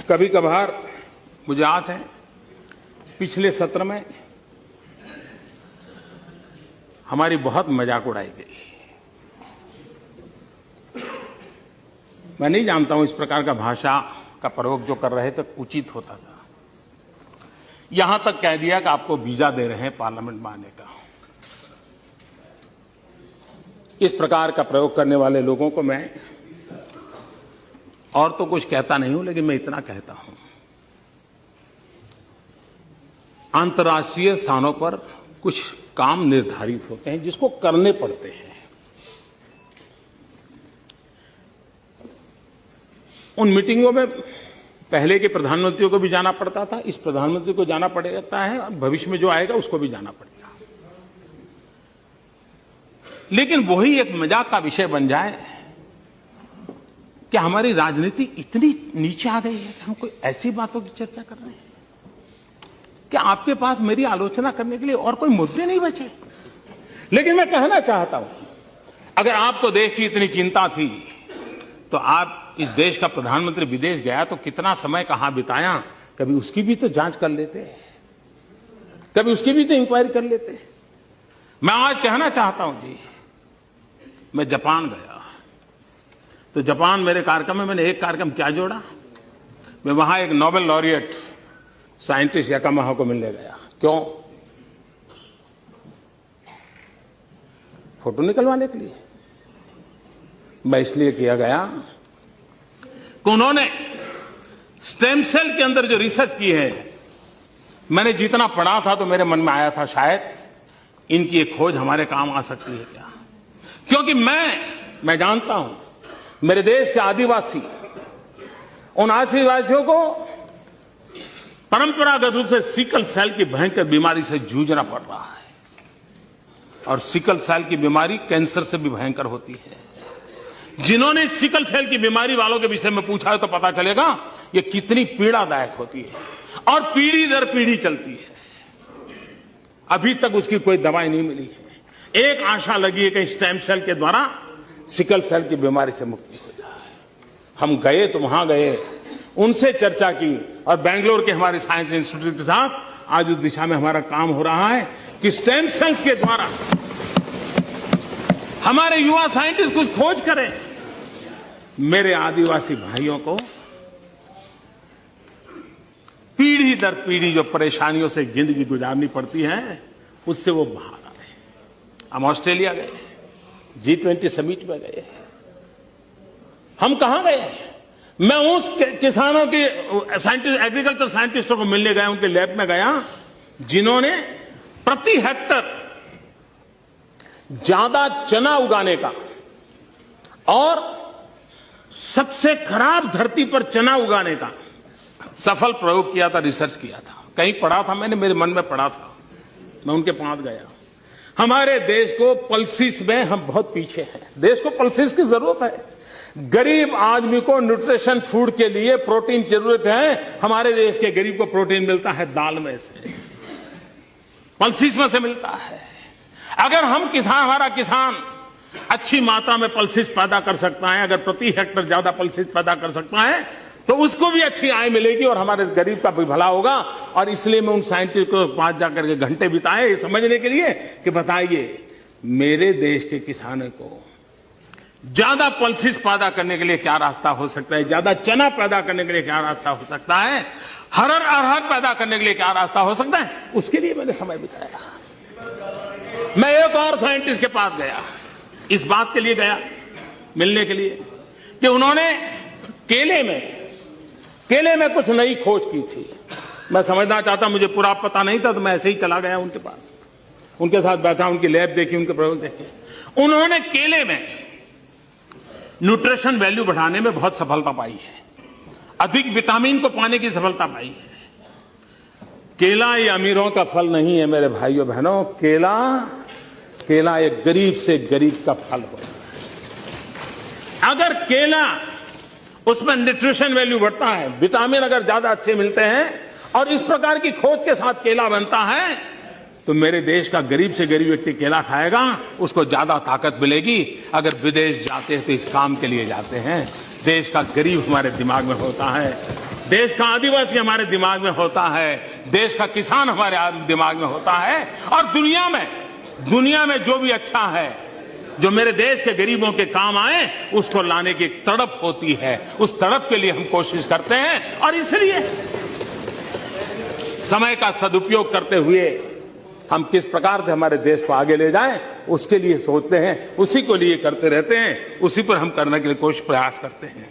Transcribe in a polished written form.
कभी कभार मुझे याद है पिछले सत्र में हमारी बहुत मजाक उड़ाई गई। मैं नहीं जानता हूं इस प्रकार का भाषा का प्रयोग जो कर रहे थे उचित होता था। यहां तक कह दिया कि आपको वीजा दे रहे हैं पार्लियामेंट में आने का। इस प्रकार का प्रयोग करने वाले लोगों को मैं और तो कुछ कहता नहीं हूं, लेकिन मैं इतना कहता हूं, अंतर्राष्ट्रीय स्थानों पर कुछ काम निर्धारित होते हैं जिसको करने पड़ते हैं। उन मीटिंगों में पहले के प्रधानमंत्रियों को भी जाना पड़ता था, इस प्रधानमंत्री को जाना पड़ता है, और भविष्य में जो आएगा उसको भी जाना पड़ेगा। लेकिन वही एक मजाक का विषय बन जाए कि हमारी राजनीति इतनी नीचे आ गई है कि हम कोई ऐसी बातों की चर्चा कर रहे हैं कि आपके पास मेरी आलोचना करने के लिए और कोई मुद्दे नहीं बचे। लेकिन मैं कहना चाहता हूं, अगर आपको देश की इतनी चिंता थी तो आप इस देश का प्रधानमंत्री विदेश गया तो कितना समय कहां बिताया, कभी उसकी भी तो जांच कर लेते, कभी उसकी भी तो इंक्वायरी कर लेते। मैं आज कहना चाहता हूं जी, मैं जापान गया तो जापान मेरे कार्यक्रम में मैंने एक कार्यक्रम क्या जोड़ा, मैं वहां एक नोबेल लॉरिएट साइंटिस्ट याकामाहा को मिलने गया। क्यों? फोटो निकलवाने के लिए। मैं इसलिए किया गया कि उन्होंने स्टेम सेल के अंदर जो रिसर्च की है, मैंने जितना पढ़ा था तो मेरे मन में आया था शायद इनकी एक खोज हमारे काम आ सकती है क्या। क्योंकि मैं जानता हूं मेरे देश के आदिवासी, उन आदिवासियों को परंपरागत रूप से सिकल सेल की भयंकर बीमारी से जूझना पड़ रहा है, और सिकल सेल की बीमारी कैंसर से भी भयंकर होती है। जिन्होंने सिकल सेल की बीमारी वालों के विषय में पूछा है तो पता चलेगा ये कितनी पीड़ादायक होती है और पीढ़ी दर पीढ़ी चलती है। अभी तक उसकी कोई दवाई नहीं मिली है। एक आशा लगी है कि स्टेम सेल के द्वारा सिकल सेल की बीमारी से मुक्ति हो जाए। हम गए तो वहां गए, उनसे चर्चा की, और बेंगलोर के हमारे साइंस इंस्टीट्यूट के साथ आज उस दिशा में हमारा काम हो रहा है कि स्टेम सेल्स के द्वारा हमारे युवा साइंटिस्ट कुछ खोज करें। मेरे आदिवासी भाइयों को पीढ़ी दर पीढ़ी जो परेशानियों से जिंदगी गुजारनी पड़ती है उससे वो बाहर आए। हम ऑस्ट्रेलिया गए, G20 समिट में गए। हम कहां गए? मैं उस किसानों के साइंटिस्ट, एग्रीकल्चर साइंटिस्टों को मिलने गया, उनके लैब में गया जिन्होंने प्रति हेक्टर ज्यादा चना उगाने का और सबसे खराब धरती पर चना उगाने का सफल प्रयोग किया था, रिसर्च किया था। कहीं पढ़ा था मैंने, मेरे मन में पढ़ा था, मैं उनके पास गया। हमारे देश को पल्सिस में हम बहुत पीछे हैं। देश को पल्सिस की जरूरत है। गरीब आदमी को न्यूट्रिशन फूड के लिए प्रोटीन की जरूरत है। हमारे देश के गरीब को प्रोटीन मिलता है दाल में से, पल्सिस में से मिलता है। अगर हम हमारा किसान अच्छी मात्रा में पल्सिस पैदा कर सकता है, अगर प्रति हेक्टर ज्यादा पल्सिस पैदा कर सकता है तो उसको भी अच्छी आय मिलेगी और हमारे गरीब का भी भला होगा। और इसलिए मैं उन साइंटिस्ट को पास जाकर के घंटे बिताए ये समझने के लिए कि बताइए मेरे देश के किसानों को ज्यादा पल्सिस पैदा करने के लिए क्या रास्ता हो सकता है, ज्यादा चना पैदा करने के लिए क्या रास्ता हो सकता है, अरहर पैदा करने के लिए क्या रास्ता हो सकता है, उसके लिए मैंने समय बिताया। मैं एक और साइंटिस्ट के पास गया, इस बात के लिए गया मिलने के लिए कि उन्होंने केले में कुछ नई खोज की थी। मैं समझना चाहता, मुझे पूरा पता नहीं था, तो मैं ऐसे ही चला गया उनके पास, उनके साथ बैठा, उनकी लैब देखी, उनके प्रयोग देखे। उन्होंने केले में न्यूट्रिशन वैल्यू बढ़ाने में बहुत सफलता पाई है, अधिक विटामिन को पाने की सफलता पाई है। केला ये अमीरों का फल नहीं है मेरे भाइयों बहनों, केला एक गरीब से गरीब का फल होता है। अगर केला उसमें न्यूट्रिशन वैल्यू बढ़ता है, विटामिन अगर ज्यादा अच्छे मिलते हैं और इस प्रकार की खोज के साथ केला बनता है, तो मेरे देश का गरीब से गरीब व्यक्ति केला खाएगा, उसको ज्यादा ताकत मिलेगी। अगर विदेश जाते हैं तो इस काम के लिए जाते हैं। देश का गरीब हमारे दिमाग में होता है। देश का आदिवासी हमारे दिमाग में होता है, देश का किसान हमारे दिमाग में होता है, और दुनिया में जो भी अच्छा है, जो मेरे देश के गरीबों के काम आए, उसको लाने की एक तड़प होती है। उस तड़प के लिए हम कोशिश करते हैं, और इसलिए समय का सदुपयोग करते हुए हम किस प्रकार से हमारे देश को आगे ले जाएं, उसके लिए सोचते हैं, उसी को लिए करते रहते हैं, उसी पर हम करने के लिए कोशिश प्रयास करते हैं।